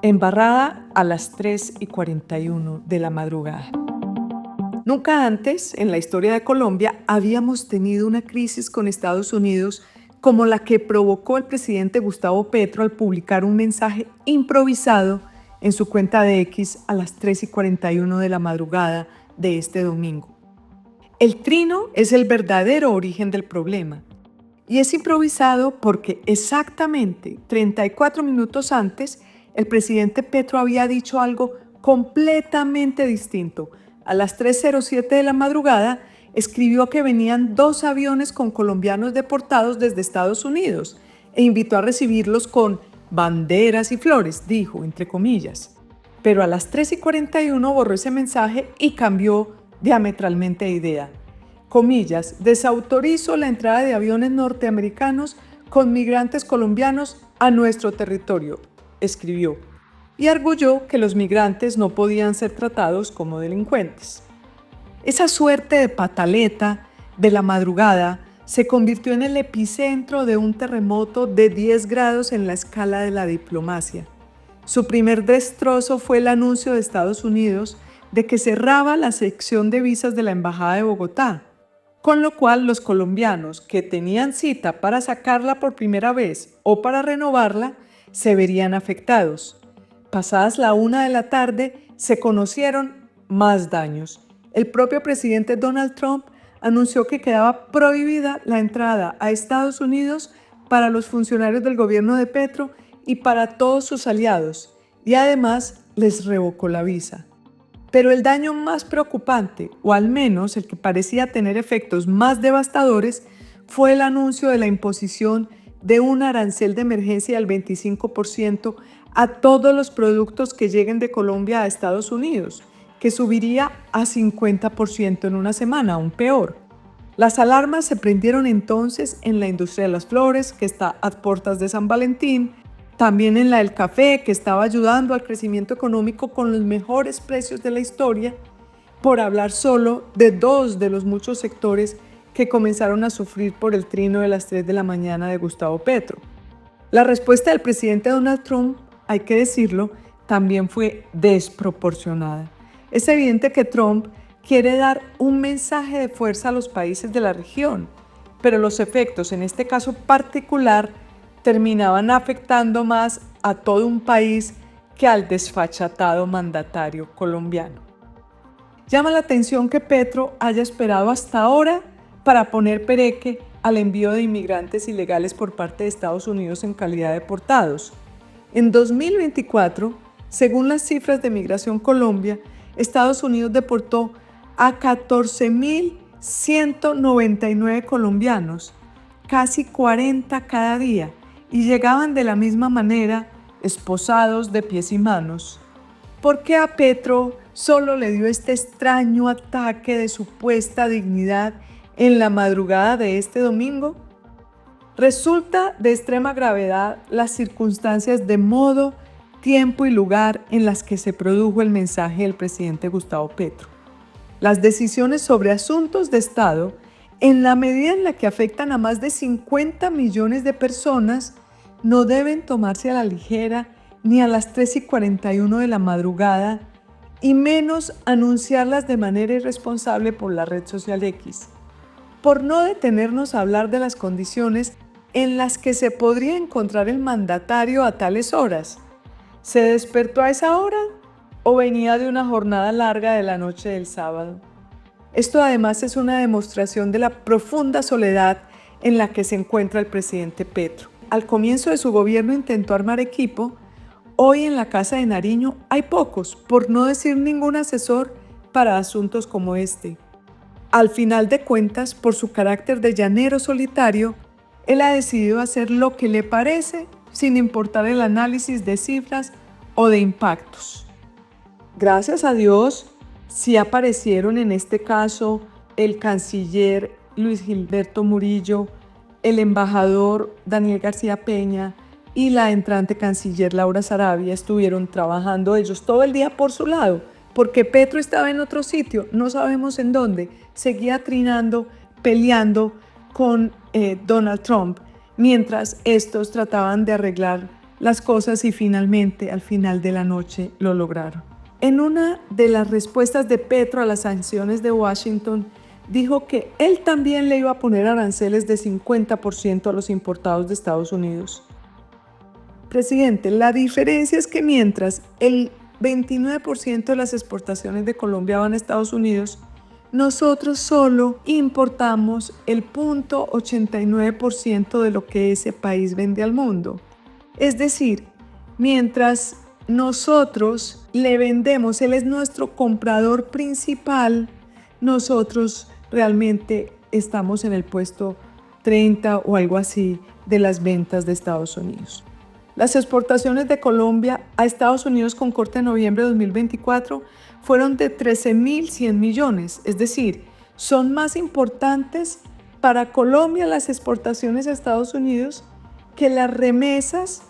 Embarrada a las 3:41 de la madrugada. Nunca antes en la historia de Colombia habíamos tenido una crisis con Estados Unidos como la que provocó el presidente Gustavo Petro al publicar un mensaje improvisado en su cuenta de X a las 3:41 de la madrugada de este domingo. El trino es el verdadero origen del problema y es improvisado porque exactamente 34 minutos antes el presidente Petro había dicho algo completamente distinto. A las 3:07 de la madrugada escribió que venían 2 aviones con colombianos deportados desde Estados Unidos e invitó a recibirlos con banderas y flores, dijo, entre comillas. Pero a las 3:41 borró ese mensaje y cambió diametralmente de idea. Comillas, desautorizo la entrada de aviones norteamericanos con migrantes colombianos a nuestro territorio, escribió, y arguyó que los migrantes no podían ser tratados como delincuentes. Esa suerte de pataleta de la madrugada se convirtió en el epicentro de un terremoto de 10 grados en la escala de la diplomacia. Su primer destrozo fue el anuncio de Estados Unidos de que cerraba la sección de visas de la Embajada de Bogotá, con lo cual los colombianos que tenían cita para sacarla por primera vez o para renovarla se verían afectados. Pasadas la 1 de la tarde se conocieron más daños. El propio presidente Donald Trump anunció que quedaba prohibida la entrada a Estados Unidos para los funcionarios del gobierno de Petro y para todos sus aliados, y además les revocó la visa. Pero el daño más preocupante, o al menos el que parecía tener efectos más devastadores, fue el anuncio de la imposición de un arancel de emergencia del 25% a todos los productos que lleguen de Colombia a Estados Unidos, que subiría a 50% en una semana, aún peor. Las alarmas se prendieron entonces en la industria de las flores, que está a puertas de San Valentín, también en la del café, que estaba ayudando al crecimiento económico con los mejores precios de la historia, por hablar solo de 2 de los muchos sectores que comenzaron a sufrir por el trino de las 3 de la mañana de Gustavo Petro. La respuesta del presidente Donald Trump, hay que decirlo, también fue desproporcionada. Es evidente que Trump quiere dar un mensaje de fuerza a los países de la región, pero los efectos, en este caso particular, terminaban afectando más a todo un país que al desfachatado mandatario colombiano. Llama la atención que Petro haya esperado hasta ahora para poner pereque al envío de inmigrantes ilegales por parte de Estados Unidos en calidad de deportados. En 2024, según las cifras de Migración Colombia, Estados Unidos deportó a 14.199 colombianos, casi 40 cada día, y llegaban de la misma manera, esposados de pies y manos. ¿Por qué a Petro solo le dio este extraño ataque de supuesta dignidad en la madrugada de este domingo? Resulta de extrema gravedad las circunstancias de modo, tiempo y lugar en las que se produjo el mensaje del presidente Gustavo Petro. Las decisiones sobre asuntos de Estado, en la medida en la que afectan a más de 50 millones de personas, no deben tomarse a la ligera ni a las 3:41 de la madrugada, y menos anunciarlas de manera irresponsable por la red social X. Por no detenernos a hablar de las condiciones en las que se podría encontrar el mandatario a tales horas. ¿Se despertó a esa hora o venía de una jornada larga de la noche del sábado? Esto además es una demostración de la profunda soledad en la que se encuentra el presidente Petro. Al comienzo de su gobierno intentó armar equipo. Hoy en la Casa de Nariño hay pocos, por no decir ningún asesor para asuntos como este. Al final de cuentas, por su carácter de llanero solitario, él ha decidido hacer lo que le parece sin importar el análisis de cifras o de impactos. Gracias a Dios, sí aparecieron en este caso el canciller Luis Gilberto Murillo, el embajador Daniel García Peña y la entrante canciller Laura Sarabia. Estuvieron trabajando ellos todo el día por su lado, porque Petro estaba en otro sitio, no sabemos en dónde, seguía trinando, peleando con Donald Trump, mientras estos trataban de arreglar las cosas y finalmente, al final de la noche, lo lograron. En una de las respuestas de Petro a las sanciones de Washington, dijo que él también le iba a poner aranceles de 50% a los importados de Estados Unidos. Presidente, la diferencia es que mientras el 29% de las exportaciones de Colombia van a Estados Unidos, nosotros solo importamos el 0.89% de lo que ese país vende al mundo. Es decir, mientras nosotros le vendemos, él es nuestro comprador principal, nosotros realmente estamos en el puesto 30 o algo así de las ventas de Estados Unidos. Las exportaciones de Colombia a Estados Unidos con corte de noviembre de 2024 fueron de 13.100 millones, es decir, son más importantes para Colombia las exportaciones a Estados Unidos que las remesas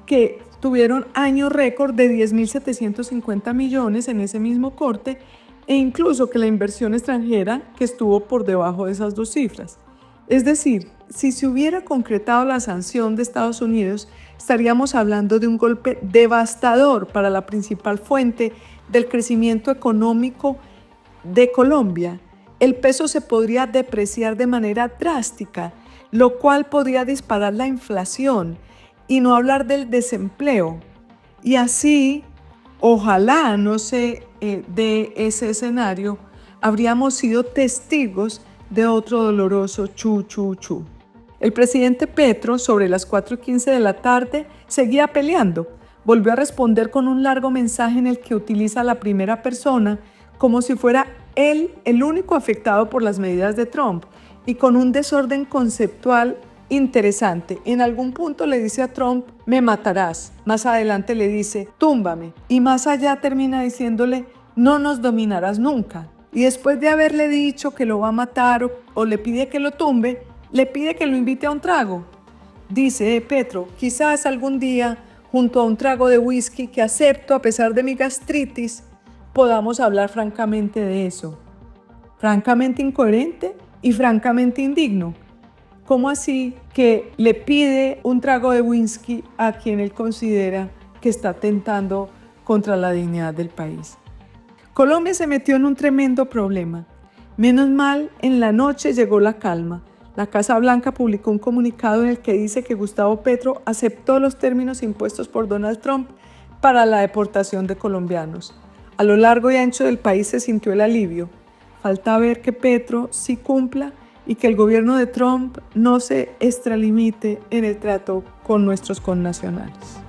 que tuvieron año récord de 10.750 millones en ese mismo corte e incluso que la inversión extranjera que estuvo por debajo de esas dos cifras. Es decir, si se hubiera concretado la sanción de Estados Unidos, estaríamos hablando de un golpe devastador para la principal fuente del crecimiento económico de Colombia. El peso se podría depreciar de manera drástica, lo cual podría disparar la inflación y no hablar del desempleo. Y así, ojalá no se dé ese escenario, habríamos sido testigos de otro doloroso chu, chu, chu. El presidente Petro, sobre las 4:15 de la tarde, seguía peleando. Volvió a responder con un largo mensaje en el que utiliza la primera persona como si fuera él el único afectado por las medidas de Trump y con un desorden conceptual interesante. En algún punto le dice a Trump, me matarás. Más adelante le dice, túmbame. Y más allá termina diciéndole, no nos dominarás nunca. Y después de haberle dicho que lo va a matar o le pide que lo tumbe, le pide que lo invite a un trago. Dice Petro, quizás algún día, junto a un trago de whisky que acepto a pesar de mi gastritis, podamos hablar francamente de eso. Francamente incoherente y francamente indigno. ¿Cómo así que le pide un trago de whisky a quien él considera que está atentando contra la dignidad del país? Colombia se metió en un tremendo problema. Menos mal, en la noche llegó la calma. La Casa Blanca publicó un comunicado en el que dice que Gustavo Petro aceptó los términos impuestos por Donald Trump para la deportación de colombianos. A lo largo y ancho del país se sintió el alivio. Falta ver que Petro sí cumpla y que el gobierno de Trump no se extralimite en el trato con nuestros connacionales.